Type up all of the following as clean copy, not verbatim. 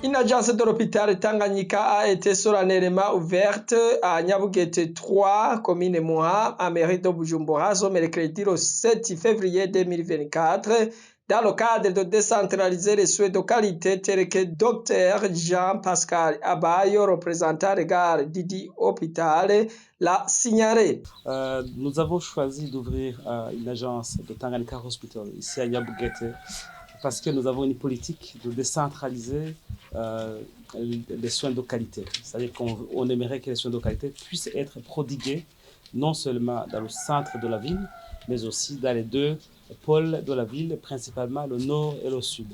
Une agence de l'hôpital Tanganyika a été solennellement ouverte à Nyabugete 3, commune Muha, en mairie de Bujumbura, ce mercredi le 7 février 2024, dans le cadre de décentraliser les soins de qualité tels que Dr Jean-Pascal Abayo, représentant regard Didi Hôpital, l'a signalé. Nous avons choisi d'ouvrir une agence de Tanganyika Hospital ici à Nyabugete parce que nous avons une politique de décentraliser les soins de qualité. C'est-à-dire qu'on aimerait que les soins de qualité puissent être prodigués non seulement dans le centre de la ville, mais aussi dans les deux pôles de la ville, principalement le nord et le sud.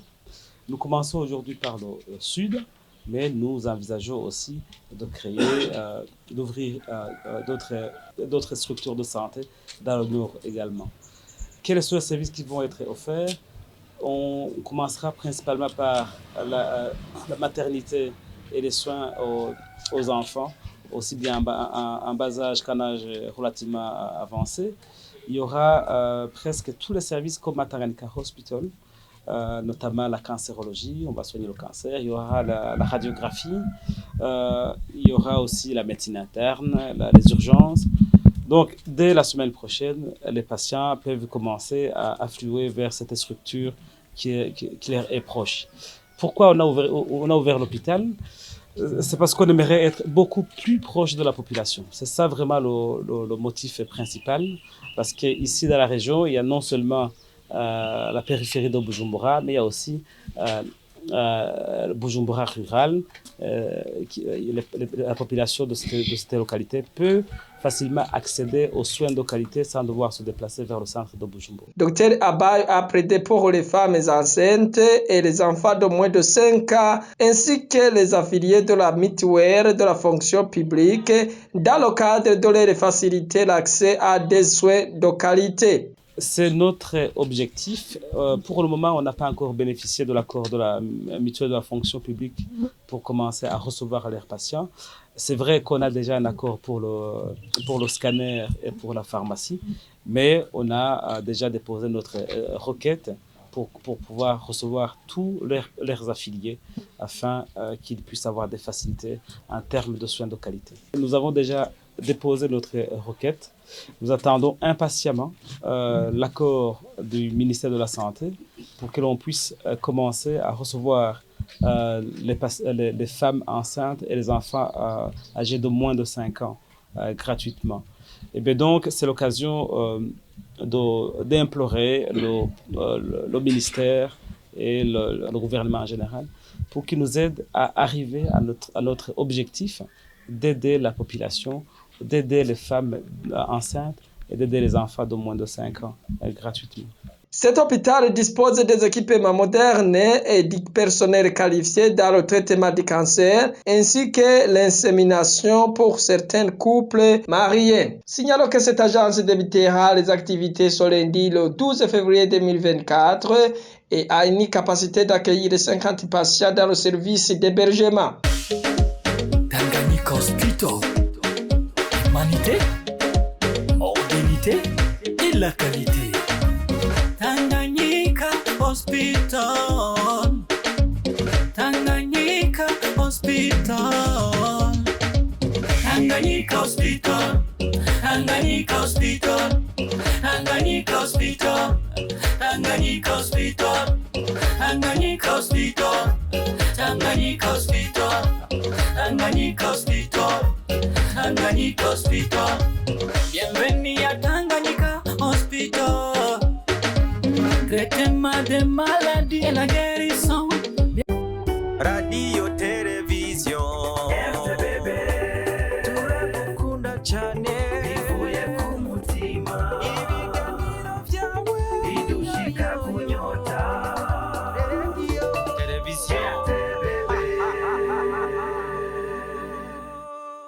Nous commençons aujourd'hui par le sud, mais nous envisageons aussi de créer, d'ouvrir d'autres structures de santé dans le nord également. Quels sont les services qui vont être offerts? On commencera principalement par la maternité et les soins aux enfants, aussi bien en bas âge qu'en âge relativement avancé. Il y aura presque tous les services comme à Tanganyika Hospital, notamment la cancérologie, on va soigner le cancer, il y aura la radiographie, il y aura aussi la médecine interne, les urgences. Donc, dès la semaine prochaine, les patients peuvent commencer à affluer vers cette structure qui leur est proche. Pourquoi on a ouvert l'hôpital? C'est parce qu'on aimerait être beaucoup plus proche de la population. C'est ça vraiment le motif principal. Parce qu'ici, dans la région, il y a non seulement la périphérie de Bujumbura, mais il y a aussi Bujumbura rural. La population de cette localité peut facilement accéder aux soins de qualité sans devoir se déplacer vers le centre de Bujumbura. Dr Abayo a plaidé pour les femmes enceintes et les enfants de moins de 5 ans, ainsi que les affiliés de la mutuelle de la fonction publique, dans le cadre de leur faciliter l'accès à des soins de qualité. C'est notre objectif. Pour le moment, on n'a pas encore bénéficié de l'accord de la mutuelle de la fonction publique pour commencer à recevoir leurs patients. C'est vrai qu'on a déjà un accord pour le scanner et pour la pharmacie, mais on a déjà déposé notre requête pour pouvoir recevoir tous leurs affiliés afin qu'ils puissent avoir des facilités en termes de soins de qualité. Nous avons déjà déposé notre requête. Nous attendons impatiemment l'accord du ministère de la Santé pour que l'on puisse commencer à recevoir les femmes enceintes et les enfants âgés de moins de 5 ans gratuitement. Et bien donc, c'est l'occasion d'implorer le ministère et le gouvernement en général pour qu'ils nous aident à arriver à notre objectif d'aider la population, d'aider les femmes enceintes et d'aider les enfants de moins de 5 ans gratuitement. Cet hôpital dispose des équipements modernes et du personnel qualifié dans le traitement du cancer, ainsi que l'insémination pour certains couples mariés. Signalons que cette agence débutera les activités ce lundi le 12 février 2024 et a une capacité d'accueillir 50 patients dans le service d'hébergement. Tanganyika Hospital. Humanité, modernité et la qualité. Tanganyika Hospital. Tanganyika Hospital. Tanganyika Hospital. Tanganyika Hospital. Tanganyika Hospital. Tanganyika Hospital. Tanganyika Hospital. Tanganyika Hospital. Tanganyika Hospital. Tanganyika Hospital. Bienvenue à Tanganyika Hospital. Traitement des maladies et la guerre.